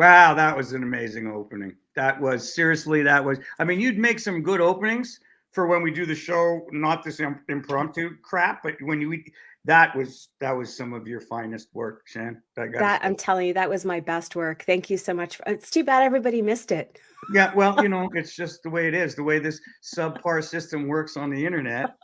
Wow, that was an amazing opening. That was seriously, I mean, you'd make some good openings for when we do the show, not this impromptu crap, but when that was some of your finest work, Shan. I gotta That say. I'm telling you, that was my best work. Thank you so much. It's too bad everybody missed it. Yeah, well, it's just the way it is, the way this subpar system works on the internet.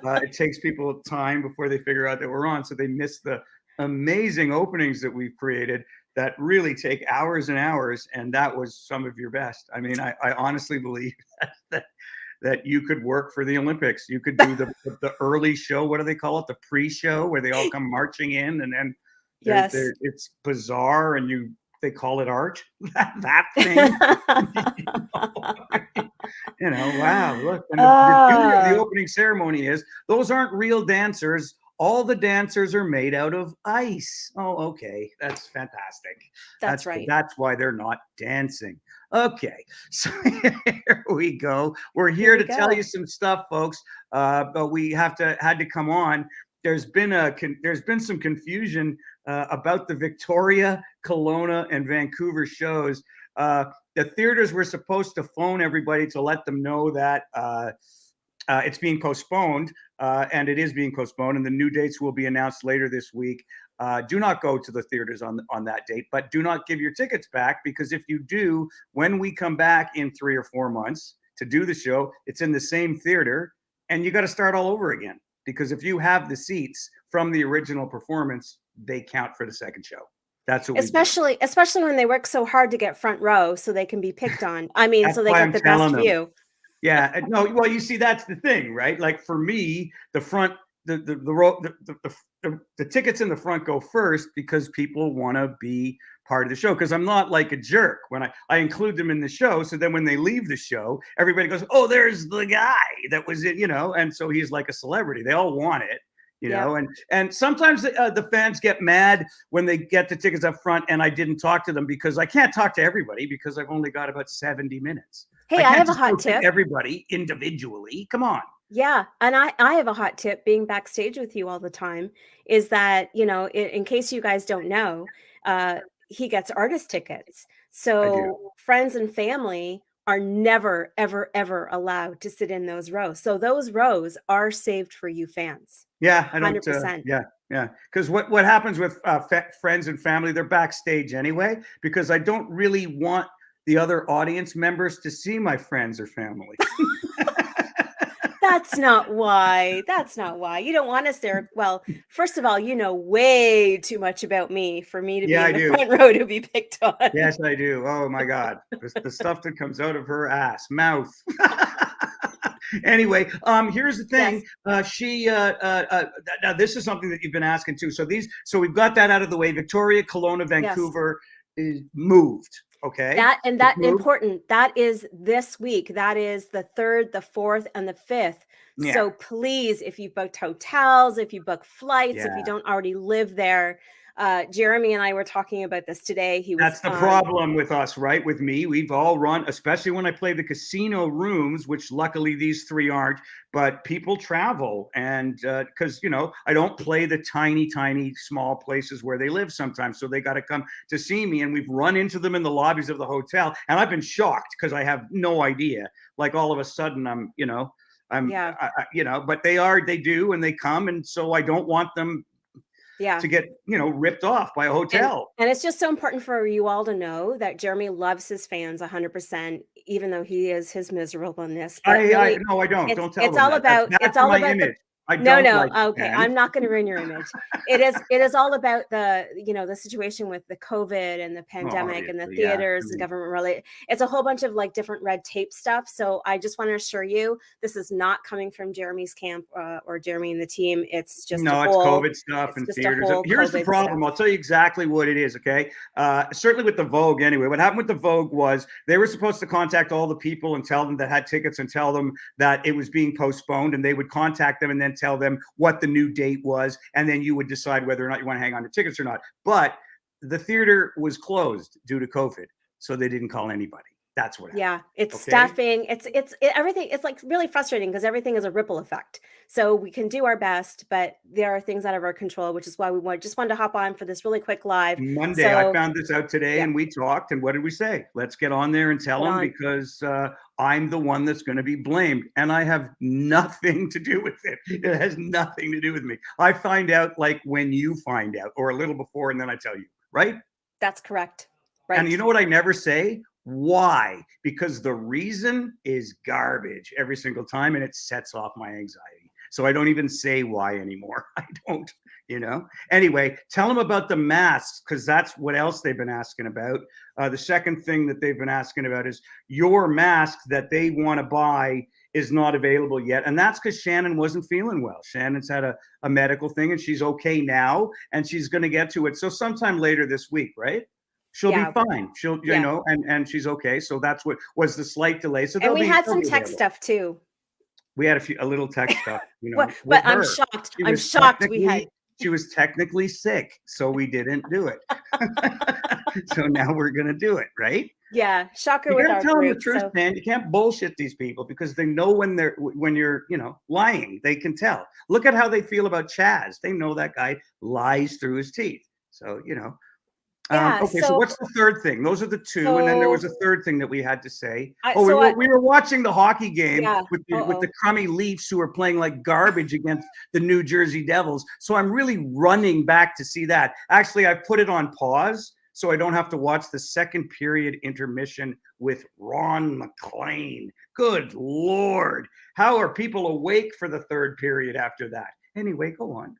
It takes people time before they figure out that we're on, so they miss the amazing openings that we've created that really take hours and hours, and that was some of your best. I mean, I honestly believe that that you could work for the Olympics. You could do the early show. What do they call it? The pre-show where they all come marching in, and then Yes. it's bizarre, and they call it art. that thing. Wow, look. And the beauty of the Ah, opening ceremony is those aren't real dancers. All the dancers are made out of ice. Oh, okay. That's fantastic. that's right. That's why they're not dancing. Okay. So here we go. We're Here here we to tell you go. some stuff, folks. But we had to come on. There's been some confusion about the Victoria, Kelowna, and Vancouver shows. The theaters were supposed to phone everybody to let them know that it's being postponed, and it is being postponed, and the new dates will be announced later this week. Do not go to the theaters on that date, but do not give your tickets back, because if you do, when we come back in 3 or 4 months to do the show, it's in the same theater, and you got to start all over again. Because if you have the seats from the original performance, they count for the second show. That's what we do. Especially when they work so hard to get front row so they can be picked on. I mean, That's so they why get I'm the telling best them. view. Yeah, no, well, you see, that's the thing, right? Like for me, the front, the tickets in the front go first because people want to be part of the show. Because I'm not like a jerk when I include them in the show. So then when they leave the show, everybody goes, "Oh, there's the guy that was it," and so he's like a celebrity. They all want it. Yep. And sometimes the fans get mad when they get the tickets up front and I didn't talk to them, because I can't talk to everybody because I've only got about 70 minutes. I Hey, I can't have a just go hot to tip. everybody individually. Come on. Yeah, and I have a hot tip being backstage with you all the time is that, in case you guys don't know, he gets artist tickets. I do. So friends and family are never, ever, ever allowed to sit in those rows. So those rows are saved for you fans. Yeah, I don't. 100%. Yeah. Because what happens with friends and family? They're backstage anyway. Because I don't really want the other audience members to see my friends or family. That's not why. That's not why. You don't want us there. Well, first of all, you know way too much about me for me to be Yeah, in I the do. front row to be picked on. Yes, I do. Oh my God, the stuff that comes out of her mouth. Anyway, here's the thing. Yes. Now this is something that you've been asking too. So we've got that out of the way. Victoria, Kelowna, Yes. Vancouver is moved. Okay, it's That moved. important. That is this week. That is the 3rd, the 4th, and the 5th. Yeah, So please, if you booked hotels, if you book flights, if you yeah. don't already live there, Jeremy and I were talking about this today. He was That's the problem with us, right? With me, we've all run, especially when I play the casino rooms, which luckily these three aren't, but people travel. And because, I don't play the tiny, tiny, small places where they live sometimes. So they got to come to see me. And we've run into them in the lobbies of the hotel. And I've been shocked because I have no idea. Like all of a sudden Yeah. but they do, and they come. And so I don't want them Yeah. to get, ripped off by a And hotel. and it's just so important for you all to know that Jeremy loves his fans 100%, even though he is his miserableness. But I really, no, I don't. Don't tell it's them all that. That's about bad it's for all my about the image. I no, don't no. like Okay, fans. I'm not going to ruin your image. It is all about the situation with the COVID and the Oh, pandemic and the obviously, yeah. I theaters and mean, government related. It's a whole bunch of like different red tape stuff. So I just want to assure you, this is not coming from Jeremy's camp or Jeremy and the team. It's just a no, it's whole. COVID stuff It's and just a theaters. whole Here's the COVID stuff. problem. I'll tell you exactly what it is. Okay. Certainly with the Vogue, anyway. What happened with the Vogue was they were supposed to contact all the people and tell them that had tickets and tell them that it was being postponed, and they would contact them and then tell them what the new date was, and then you would decide whether or not you want to hang on to tickets or not. But the theater was closed due to COVID, so they didn't call anybody. That's what happened. Yeah, it's Okay. staffing. Everything. It's like really frustrating because everything is a ripple effect. So we can do our best, but there are things out of our control, which is why just wanted to hop on for this really quick live. Monday, I So found this out today yeah, and we talked. And what did we say? Let's get on there and tell put them on. because I'm the one that's going to be blamed. And I have nothing to do with it. It has nothing to do with me. I find out like when you find out or a little before and then I tell you, right? That's correct. And you Right. know what I never say? Why? Because the reason is garbage every single time and it sets off my anxiety. So I don't even say why anymore. I don't, you know. Anyway, tell them about the masks because that's what else they've been asking about. The second thing that they've been asking about is your mask that they want to buy is not available yet. And that's because Shannon wasn't feeling well. Shannon's had a medical thing and she's okay now and she's going to get to it. So sometime later this week, right? She'll be Yeah. fine. She'll, you Yeah. know, and she's okay. So that's what was the slight delay. So And we had some they'll be tech available. stuff too. We had a little tech stuff, you know, But with I'm her. shocked. She I'm was shocked we had. she was technically sick, so we didn't do it. So now we're gonna do it, right? Yeah, shocker You with gotta our tell them the group. truth, So man. You can't bullshit these people because they know when you're, you know, lying. They can tell. Look at how they feel about Chaz. They know that guy lies through his teeth. So, you know. yeah. Okay, so what's the third thing? Those are the two, and then there was a third thing that we had to say. We were watching the hockey game Yeah. with the crummy Leafs who were playing like garbage against the New Jersey Devils. So I'm really running back to see that. Actually, I put it on pause so I don't have to watch the second period intermission with Ron McLean. Good Lord, how are people awake for the third period after that? Anyway, go on.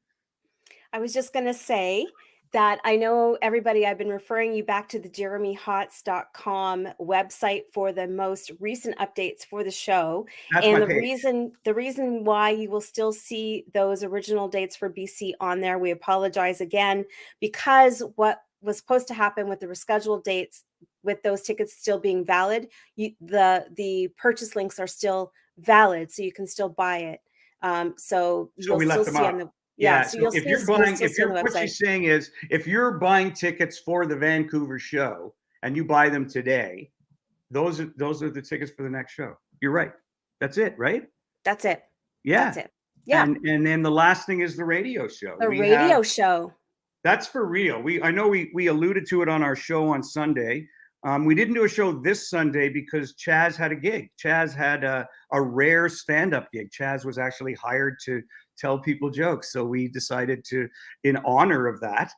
I was just going to say that I know everybody, I've been referring you back to the jeremyhotz.com website for the most recent updates for the show. That's And my page. the reason why you will still see those original dates for BC on there, we apologize again, because what was supposed to happen with the rescheduled dates with those tickets still being valid, the purchase links are still valid, so you can still buy it. So So you'll we still left them see up. on the Yeah. so So if you're buying, still see on the what website. she's saying is, if you're buying tickets for the Vancouver show and you buy them today, those are the tickets for the next show. You're right. That's it, right? That's it. Yeah. That's it. Yeah. And then the last thing is the radio show. The radio show. That's for real. I know we alluded to it on our show on Sunday. We didn't do a show this Sunday because Chaz had a gig. Chaz had a rare stand-up gig. Chaz was actually hired to tell people jokes. So we decided to, in honor of that,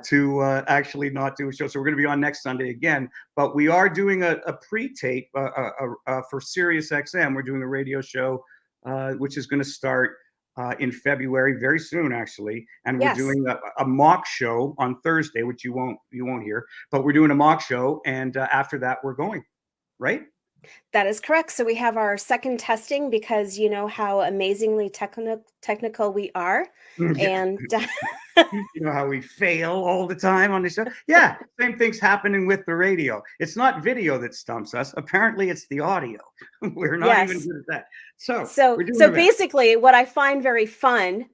to actually not do a show. So we're going to be on next Sunday again. But we are doing a pre-tape for Sirius XM. We're doing a radio show, which is going to start in February, very soon actually, and we're doing a mock show on Thursday, which you won't hear, but we're doing a mock show, and after that we're going, right? That is correct. So we have our second testing because you know how amazingly technical we are, and you know how we fail all the time on the show. Yeah, same thing's happening with the radio. It's not video that stumps us. Apparently, it's the audio. We're not even good at that. So basically, what I find very fun,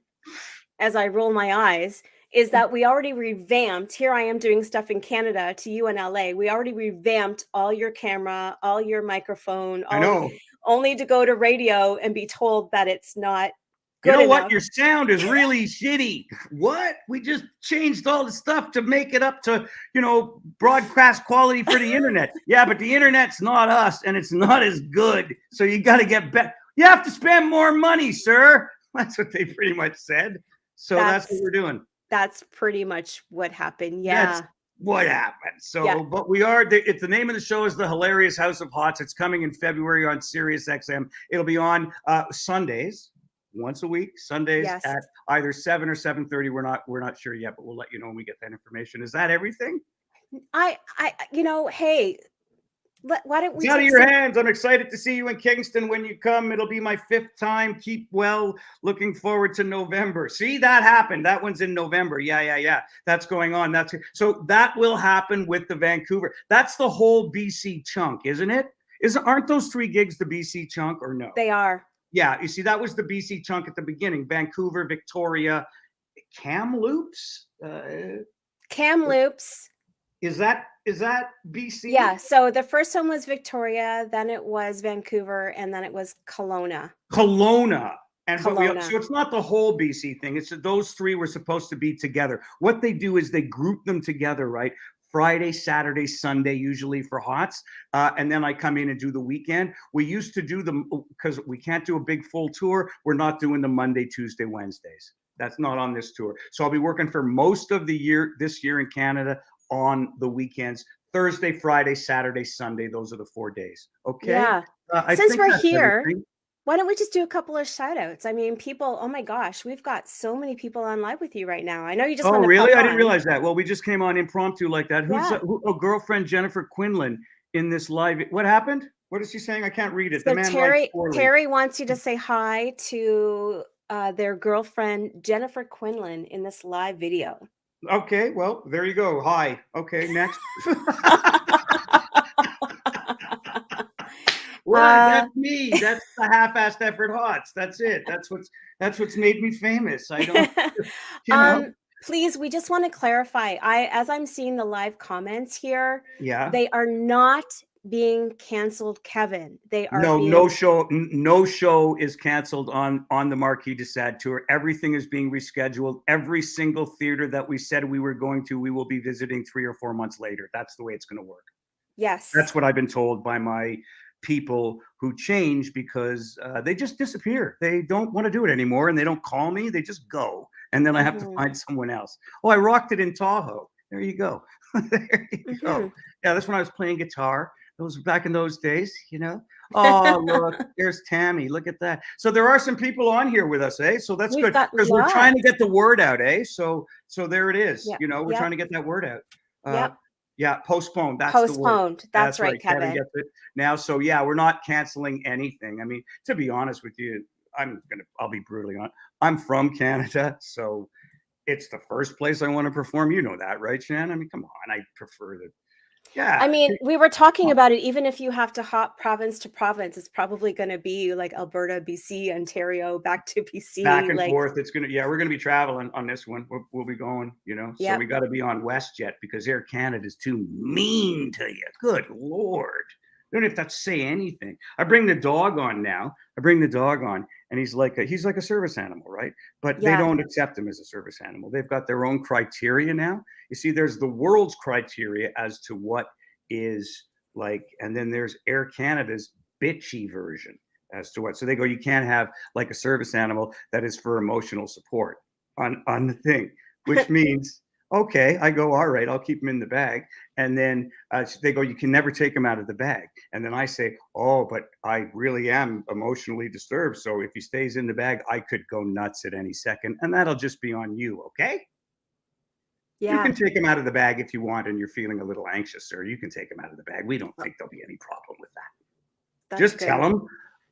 as I roll my eyes, is that we already revamped. Here I am doing stuff in Canada to you in LA. We already revamped all your camera, all your microphone. I know. Only to go to radio and be told that it's not good enough. What? Your sound is really shitty. What? We just changed all the stuff to make it up to, broadcast quality for the internet. Yeah, but the internet's not us and it's not as good. So you got to get better. You have to spend more money, sir. That's what they pretty much said. So that's what we're doing. That's pretty much what happened. Yeah. That's what happened. So, but we are, the name of the show is The Hilarious House of Hotz. It's coming in February on Sirius XM. It'll be on Sundays, once a week, Sundays at either 7 or 7:30. We're not sure yet, but we'll let you know when we get that information. Is that everything? Hey, why don't we out of your hands? I'm excited to see you in Kingston when you come. It'll be my 5th time. Keep well. Looking forward to November. See, that happened. That one's in November. Yeah. That's going on. So that will happen with the Vancouver. That's the whole BC chunk, isn't it? Aren't those 3 gigs the BC chunk or no? They are. Yeah. You see, that was the BC chunk at the beginning. Vancouver, Victoria, Kamloops. Kamloops. Is that BC? Yeah. So the first one was Victoria, then it was Vancouver, and then it was Kelowna. Kelowna. Kelowna. So it's not the whole BC thing. It's that those three were supposed to be together. What they do is they group them together, right? Friday, Saturday, Sunday, usually for Hotz. And then I come in and do the weekend. We used to do them because we can't do a big full tour. We're not doing the Monday, Tuesday, Wednesdays. That's not on this tour. So I'll be working for most of the year, this year in Canada, on the weekends. Thursday, Friday, Saturday, Sunday. Those are the 4 days. Okay. Yeah. I Since think we're that's here, everything. why don't we just do a couple of shout outs? I mean, people, oh my gosh, we've got so many people on live with you right now. I know you just Oh, want to pop really? I didn't on. realize that. Well, we just came on impromptu like that. Yeah. Girlfriend Jennifer Quinlan in this live? What happened? What is she saying? I can't read it. The So man writes poorly. Terry wants you to say hi to their girlfriend Jennifer Quinlan in this live video. Okay, well, there you go. Hi. Okay, next. Well, that's me. That's the half-assed effort Hotz. That's it. That's what's made me famous. I don't, you know. Please, we just want to clarify. As I'm seeing the live comments here, Yeah. they are not being canceled, Kevin. They are no show is canceled on the Marquis de Sade tour. Everything is being rescheduled. Every single theater that we said we were going to, we will be visiting 3 or 4 months later. That's the way it's going to work. Yes. That's what I've been told by my people who change because they just disappear. They don't want to do it anymore and they don't call me. They just go. And then I have to find someone else. Oh, I rocked it in Tahoe. There you go. There you go. Yeah, that's when I was playing guitar. Those back in those days, you know. Oh, look, there's Tammy. Look at that. So there are some people on here with us, eh? So that's good because we're trying to get the word out, eh? So there it is. Yep. You know, we're trying to get that word out. Yep. Yeah, postponed. That's postponed. the word. That's right, Kevin. Gets it now. So yeah, we're not canceling anything. I mean, to be honest with you, I'll be brutally honest. I'm from Canada, so it's the first place I want to perform. You know that, right, Shan? I mean, come on. I prefer the. Yeah. I mean, we were talking about it. Even if you have to hop province to province, it's probably going to be like Alberta, BC, Ontario, back to BC. Back and forth. It's going to, we're going to be traveling on this one. We'll be going, you know. So we got to be on WestJet because Air Canada is too mean to you. Good Lord. You don't have to say anything. I bring the dog on now. And he's like a service animal, right? But they don't accept him as a service animal. They've got their own criteria now. You see, there's the world's criteria as to what is like, and then there's Air Canada's bitchy version as to what. So they go, you can't have like a service animal that is for emotional support on the thing, which means, okay, I go, all right, I'll keep him in the bag. And then they go, you can never take him out of the bag. And then I say, oh, but I really am emotionally disturbed. So if he stays in the bag, I could go nuts at any second. And that'll just be on you, okay? Yeah. You can take him out of the bag if you want and you're feeling a little anxious, sir. You can take him out of the bag. We don't think there'll be any problem with that. Just tell him,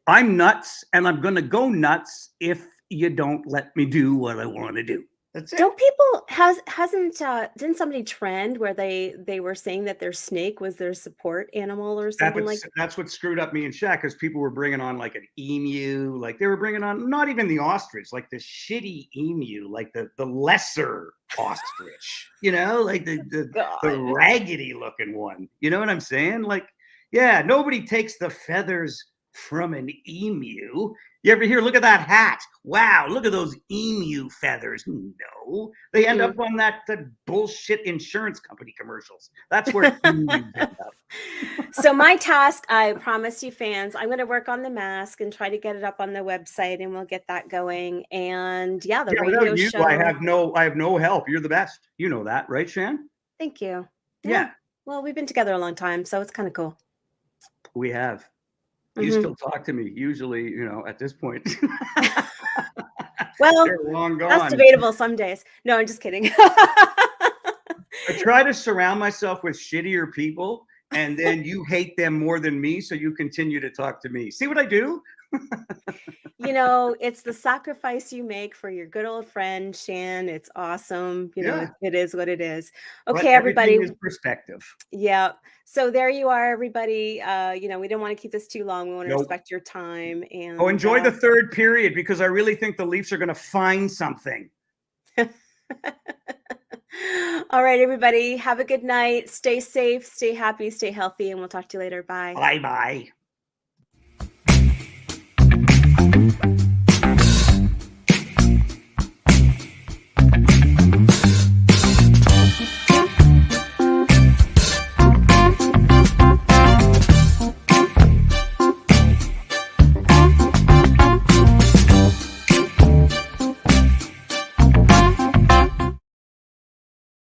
I'm nuts and I'm going to go nuts if you don't let me do what I want to do. That's it. Don't people didn't somebody trend where they were saying that their snake was their support animal or something like that? That's what screwed up me and Shaq because people were bringing on like an emu, like they were bringing on not even the ostrich, like the shitty emu, like the lesser ostrich, you know, like the raggedy looking one. You know what I'm saying? Like, yeah, nobody takes the feathers from an emu. You ever hear, look at that hat. Wow, look at those emu feathers. No, they end up on that bullshit insurance company commercials. That's where emus end up. So my task, I promise you fans, I'm going to work on the mask and try to get it up on the website and we'll get that going. And the radio show. I have no help. You're the best. You know that, right, Shan? Thank you. Yeah. Well, we've been together a long time, so it's kind of cool. We have. You still talk to me, usually, you know, at this point. Well, they're long gone. That's debatable some days. No, I'm just kidding. I try to surround myself with shittier people, and then you hate them more than me, so you continue to talk to me. See what I do? You know, it's the sacrifice you make for your good old friend, Shan. It's awesome. You know, it is what it is. Okay, everybody. Is perspective. Yeah. So there you are, everybody. You know, we don't want to keep this too long. We want to respect your time. And enjoy the third period because I really think the Leafs are going to find something. All right, everybody. Have a good night. Stay safe, stay happy, stay healthy, and we'll talk to you later. Bye. Bye-bye.